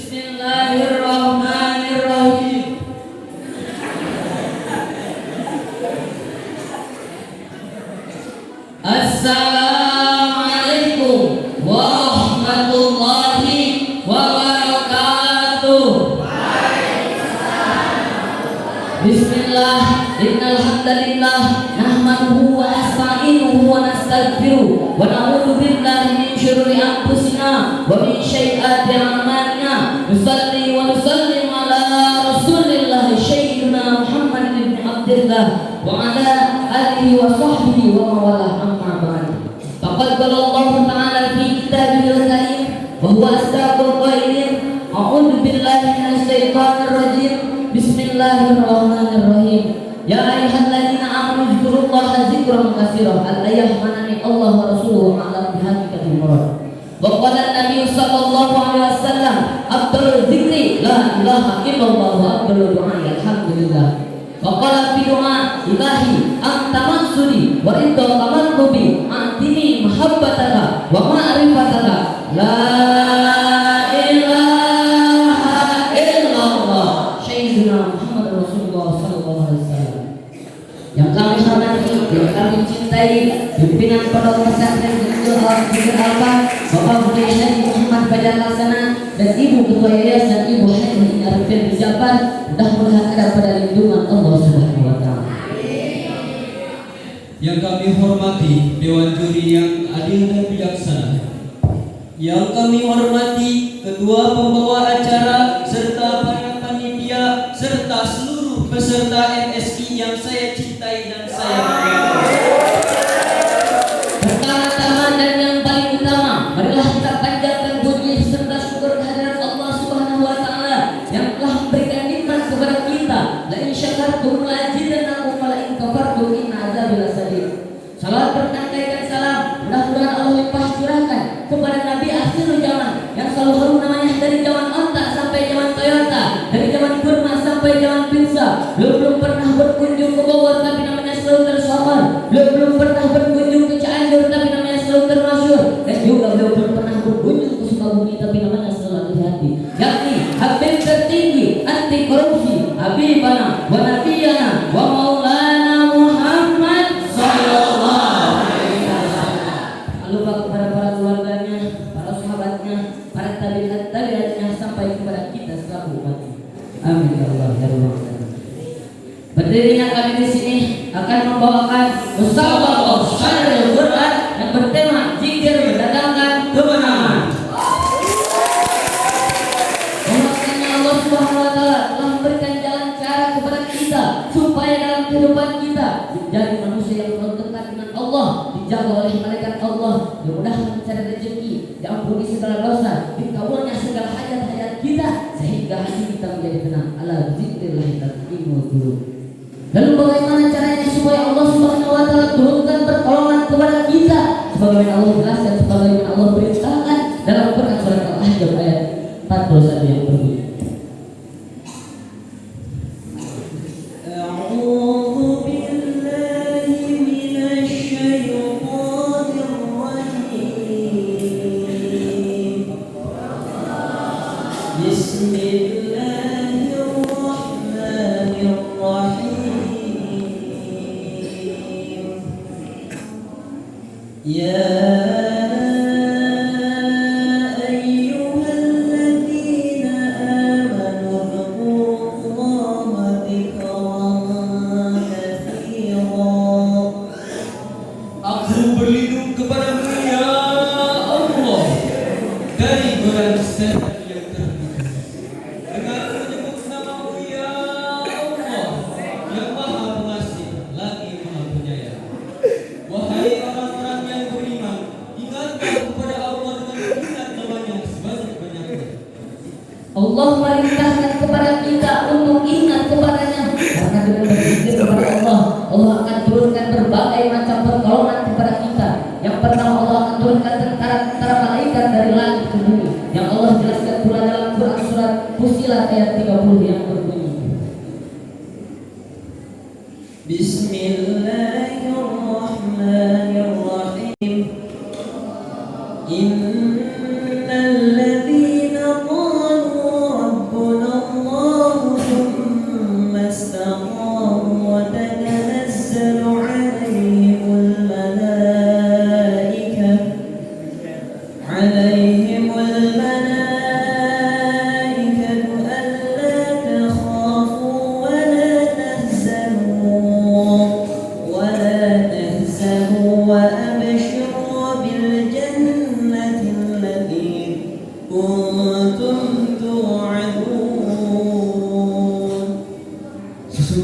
Bismillahirrahmanirrahim. Assalamualaikum warahmatullahi wabarakatuh. Bismillah, innal hamdalillah nahmaduhu wa nasta'inuhu wa nastaghfiruh wa na'udzu billahi min syururi anfusina wa min sayyiati a'malina. Nusalli wa nusallim ala Rasulillah sayyidina Muhammad ibn Abdullah wa ala alihi wa sahbihi wa mawalah, amma ba'd. Faqad qala Allah ta'ala fi kitabihil karim wa huwa asdaqul qailin. A'udzu billahi minasy syaithanir rajim. Bismillahirrahmanirrahim. Ya ayyuhalladzina amanu dzkurullaha dzikran katsiran. Al-ayah manani Allah wa rasuluhu a'lam bihaqqiqatil murad. Wa qala an-nabiy sallallahu alaihi wasallam, afdalul dzikri la ilaha illallah wa afdalul du'a alhamdulillah. Wa qala fi du'a ilahi anta mansuri wa ridha tamannubi antini mahabbataka wa ma'rifataka la ilaha illallah sayyidina Muhammad Rasulullah sallallahu alaihi wasallam. Yang kami hormati, yang kami cintai, pimpinan Pondok Pesantren Al-Fikr Alfa, Bapak Budi Syekh Muhammad Fajar Laksana, dan Ibu Ketua Yayasan Ibu Haini Arifin Jabar, mudah-mudahan ada pada lindungan Allah Subhanahu wa taala. Yang kami hormati Dewan Juri yang adil dan bijaksana. Yang kami hormati Ketua Pembawa Acara serta para panitia serta seluruh peserta MSI yang saya cintai dan saya banggakan. Pertama-tama dan yang paling utama, marilah kita panjatkan puji serta syukur kehadirat Allah Subhanahu wa taala yang telah memberikan nikmat kepada kita. La in syakartum la azidannakum wa la in kafartum inna adzabi lasadid. Salawat berkaitan salam mudah-mudahan Allah limpah curahkan kepada Nabi akhir zaman yang selalu harum namanya dari zaman Onta sampai zaman Toyota, dari zaman Burma sampai zaman Pinsa. Belum pernah berkunjung ke Bogor tapi namanya selalu tersohor. Belum pernah berkunjung ke Cianjur tapi namanya selalu termasyhur. Dan juga belum pernah berkunjung ke Sukabumi tapi namanya selalu hati-hati. Yakni Habib tertinggi anti korupsi, Habibana wa nabiyana wa maulana Muhammad sallallahu alaihi wasallam. Lupa kepada para keluarganya, para sahabatnya, para tabi'at-tabi'atnya sampai kepada kita selaku umat. Amin ya Allah ya Rabbal alamin. Berdirinya kami di sini akan membawakan musabaqah syairul Quran yang bertema zikir mendatangkan kemenangan. Memaknanya Allah Subhanahu wa taala telah memberikan jalan cara kepada kita supaya dalam kehidupan kita menjadi manusia yang selalu dekat dengan Allah, dijaga oleh malaikat Allah, dimudahkan mencari rezeki, diampuni segala dosa, dikabulnya segala hajat-hajat kita sehingga hati kita menjadi tenang. Ala zikrillah tatma'innul qulub. Lalu bagaimana caranya supaya Allah Subhanahu wa taala turunkan pertolongan kepada kita sebagaimana Allah jelaskan, sebagaimana Allah perintahkan dalam Quran surat Al-Ahzab ayat 41 yang berbunyi, Allah merintahkan kepada kita untuk ingat kepadanya karena dengan berzikir kepada Allah, Allah akan turunkan berbagai macam pertolongan kepada kita. Yang pertama, Allah akan turunkan tentara malaikat dari langit ke bumi yang Allah jelaskan pula dalam Quran surat Fussilat ayat 30 yang berbunyi, Bismillahirrahmanirrahim. Innalladzina qalu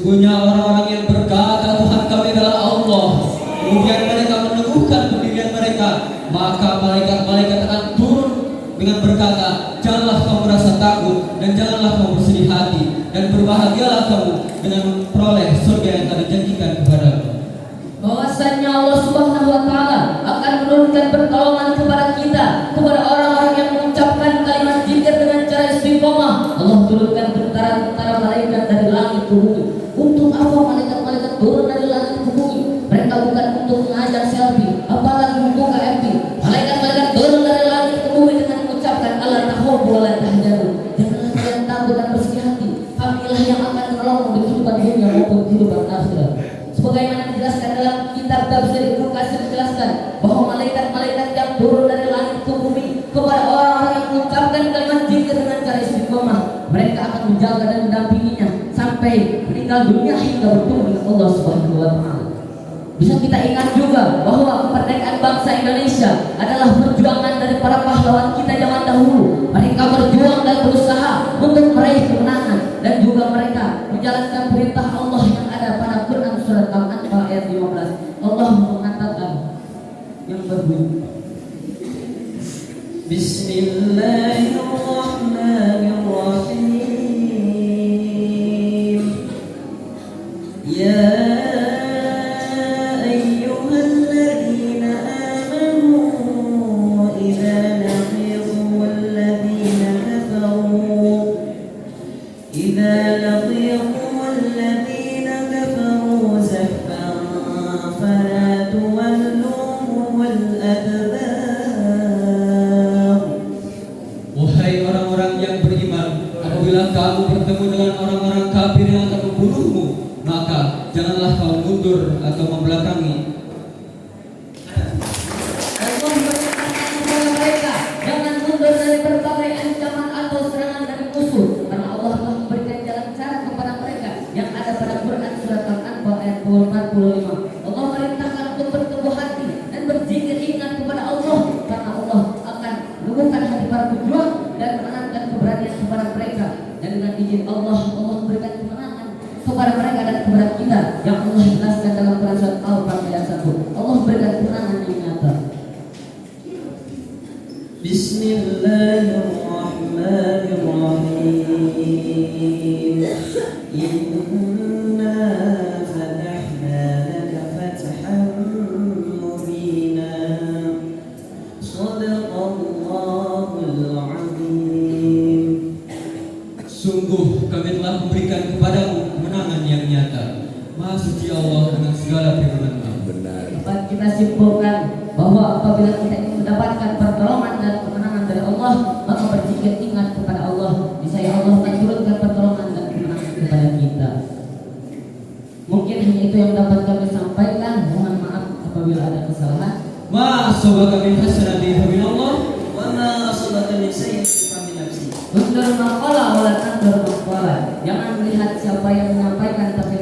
Sesungguhnya orang-orang yang berkata Tuhan kami adalah Allah, kemudian mereka meneguhkan pendirian mereka, maka malaikat-malaikat akan turun dengan berkata, janganlah kamu merasa takut dan janganlah kamu bersedih hati, dan berbahagialah kamu dengan memperoleh surga yang telah dijanjikan kepadamu. Bahwasannya Allah Subhanahu wa taala akan menurunkan pertolongan kepada kita, kepada orang-orang yang mengucapkan kalimat zikir dengan cara istiqomah. Allah turunkan tentara-tentara malaikat dari langit ke bumi. Untuk apa malaikat-malaikat turun dari langit ke bumi? Mereka bukan untuk mengajak selfie, apalagi membuka FB. Malaikat-malaikat turun dari langit ke bumi dengan mengucapkan Allah tahawbu wa la tahzanu. Janganlah kalian takut dan bersedih hati. Kamilah yang akan menolongmu di kehidupan dunia maupun kehidupan akhirat. Sebagaimana dijelaskan dalam kitab Tafsir Ibnu Katsir, dijelaskan bahwa malaikat-malaikat yang turun dari langit ke bumi kepada orang-orang yang mengucapkan kalimat zikir dengan cara istiqomah, mereka akan menjaga dan mendampinginya sampai meninggal dunia hingga bertemu dengan Allah Subhanahu wa taala. Bisa kita ingat juga bahwa kemerdekaan bangsa Indonesia adalah perjuangan dari para pahlawan kita zaman dahulu. Mereka berjuang dan berusaha untuk meraih kemenangan, dan juga mereka menjalankan perintah Allah yang ada pada Quran surat Al-Anfal ayat 15. Allah mengatakan yang berbunyi, Bismillahirrahmanirrahim. Ya Wahai orang-orang yang beriman, apabila kamu bertemu dengan orang-orang kafir yang akan membunuhmu, maka janganlah kamu mundur atau membelakangi. Allah memerintahkan kepada mereka jangan mundur dari berbagai ancaman atau serangan dari musuh, karena Allah telah memberikan jalan cara kepada mereka yang ada pada Quran surat Al-Anfal ayat 45. Allah merintahkan untuk berteguh hati dan berzikir ingat kepada Allah, karena Allah akan menumbuhkan hati para pejuang dan menanamkan keberanian kepada mereka, dan dengan izin Allah memberikan kemenangan kepada mereka dan kepada kita yang Allah jelaskan dalam Quran surat Al-Baqarah ayat 1. Allah berikan kemenangan yang nyata. Bismillahirrahmanirrahim. Inna fatahna laka fathan mubina. Shadaqallahul azim. Sungguh kami telah memberikan kepadamu kemenangan yang nyata. Maha suci Allah dengan segala firman-Nya. Benar. Dapat kita simpulkan bahwa apabila kita ingin mendapatkan pertolongan dan kemenangan dari Allah, maka berzikir ingat kepada Allah. Niscaya Allah akan turunkan pertolongan dan kemenangan kepada kita. Mungkin hanya itu yang dapat kami sampaikan. Mohon maaf apabila ada kesalahan. Ma asabaka min hasanatin fa min Allah, wa ma asabaka min sayyi'atin fa min nafsi. Undur maqala wa la tandur maqala. Jangan melihat siapa yang menyampaikan, tapi